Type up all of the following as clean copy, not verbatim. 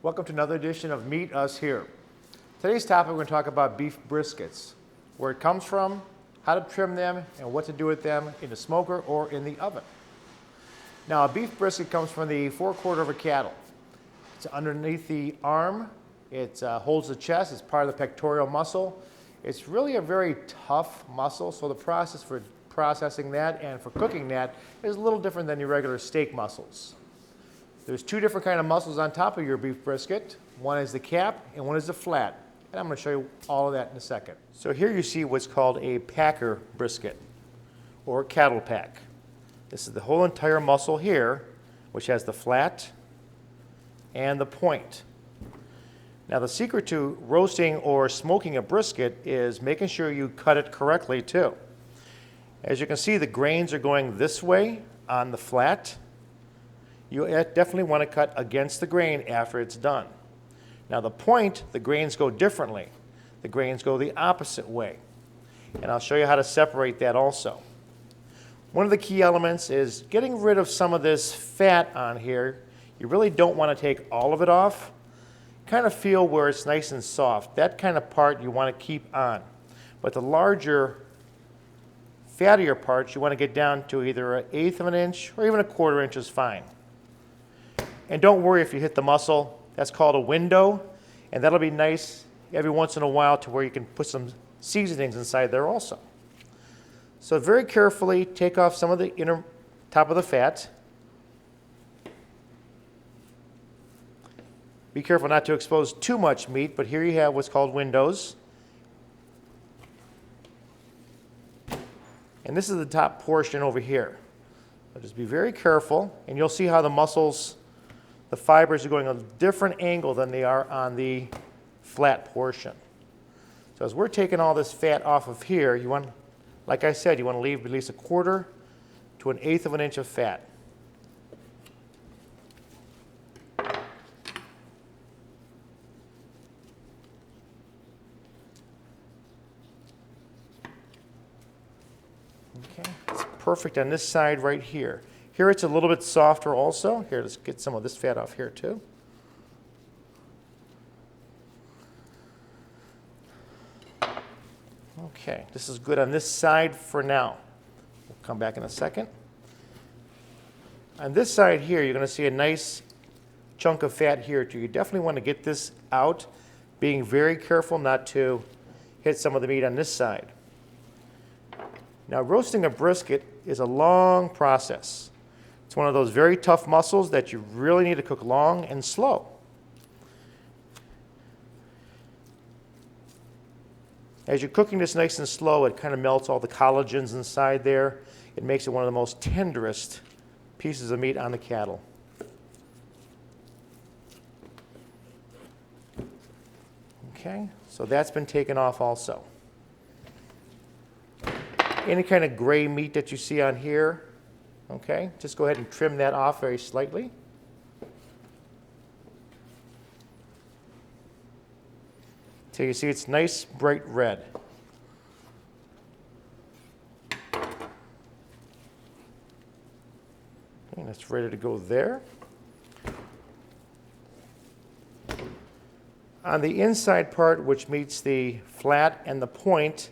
Welcome to another edition of Meet Us Here. Today's topic, we're going to talk about beef briskets, where it comes from, how to trim them, and what to do with them in the smoker or in the oven. Now, a beef brisket comes from the forequarter of a cattle. It's underneath the arm. It holds the chest. It's part of the pectoral muscle. It's really a very tough muscle, so the process for processing that and for cooking that is a little different than your regular steak muscles. There's two different kind of muscles on top of your beef brisket. One is the cap and one is the flat. And I'm going to show you all of that in a second. So here you see what's called a packer brisket or cattle pack. This is the whole entire muscle here, which has the flat and the point. Now the secret to roasting or smoking a brisket is making sure you cut it correctly too. As you can see, the grains are going this way on the flat. You definitely want to cut against the grain after it's done. Now the point, the grains go differently. The grains go the opposite way. And I'll show you how to separate that also. One of the key elements is getting rid of some of this fat on here. You really don't want to take all of it off. Kind of feel where it's nice and soft. That kind of part you want to keep on. But the larger, fattier parts you want to get down to either 1/8 of an inch or even 1/4 inch is fine. And don't worry if you hit the muscle. That's called a window, and that'll be nice every once in a while to where you can put some seasonings inside there also. So very carefully take off some of the inner top of the fat. Be careful not to expose too much meat, but here you have what's called windows. And this is the top portion over here. So just be very careful, and you'll see how the muscles, the fibers are going a different angle than they are on the flat portion. So as we're taking all this fat off of here, you want, like I said, you want to leave at least 1/4 to 1/8 of an inch of fat. Okay, it's perfect on this side right here. Here it's a little bit softer also. Here, let's get some of this fat off here too. Okay, this is good on this side for now. We'll come back in a second. On this side here, you're going to see a nice chunk of fat here too. You definitely want to get this out, being very careful not to hit some of the meat on this side. Now, roasting a brisket is a long process. It's one of those very tough muscles that you really need to cook long and slow. As you're cooking this nice and slow, it kind of melts all the collagens inside there. It makes it one of the most tenderest pieces of meat on the cattle. Okay, so that's been taken off also. Any kind of gray meat that you see on here, okay, just go ahead and trim that off very slightly. So you see it's nice, bright red. Okay, that's ready to go there. On the inside part, which meets the flat and the point,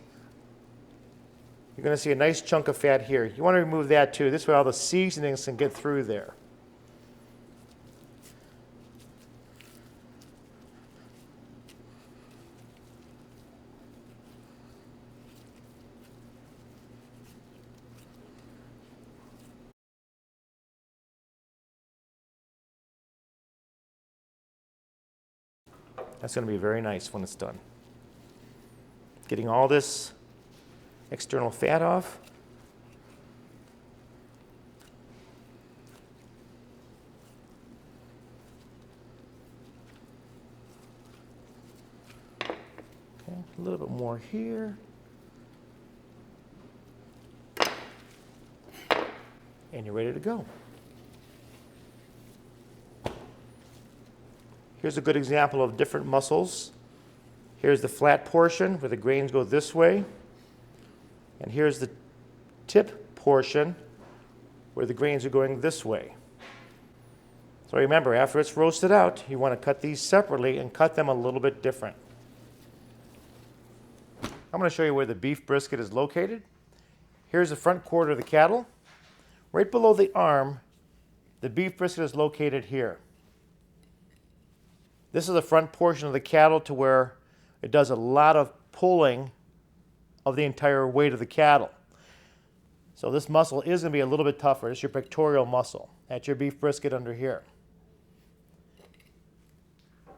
you're going to see a nice chunk of fat here. You want to remove that too. This way all the seasonings can get through there. That's going to be very nice when it's done. Getting all this external fat off. Okay, a little bit more here. And you're ready to go. Here's a good example of different muscles. Here's the flat portion where the grains go this way. And here's the tip portion where the grains are going this way. So remember, after it's roasted out, you want to cut these separately and cut them a little bit different. I'm going to show you where the beef brisket is located. Here's the front quarter of the cattle. Right below the arm, the beef brisket is located here. This is the front portion of the cattle to where it does a lot of pulling of the entire weight of the cattle. So this muscle is going to be a little bit tougher. It's your pectoral muscle. That's your beef brisket under here.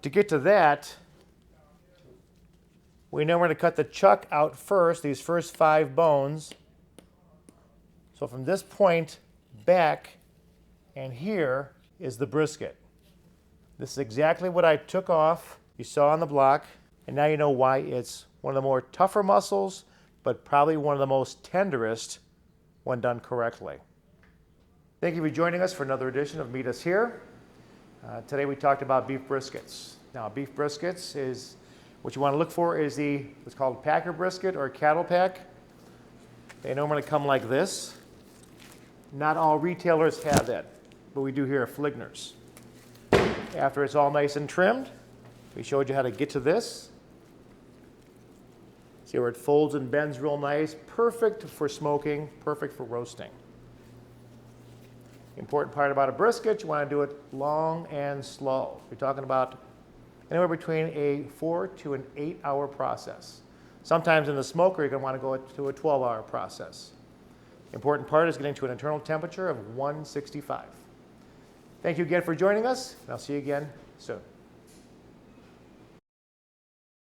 To get to that, we know we're going to cut the chuck out first, these first 5 bones. So from this point back and here is the brisket. This is exactly what I took off, you saw on the block, and now you know why it's one of the more tougher muscles, but probably one of the most tenderest when done correctly. Thank you for joining us for another edition of Meet Us Here. Today we talked about beef briskets. Now beef briskets is, what you want to look for is what's called packer brisket or cattle pack. They normally come like this. Not all retailers have that, but we do here at Fligner's. After it's all nice and trimmed, we showed you how to get to this. See where it folds and bends real nice. Perfect for smoking, perfect for roasting. The important part about a brisket, you want to do it long and slow. You're talking about anywhere between a 4 to an 8-hour process. Sometimes in the smoker, you're going to want to go to a 12-hour process. The important part is getting to an internal temperature of 165. Thank you again for joining us, and I'll see you again soon.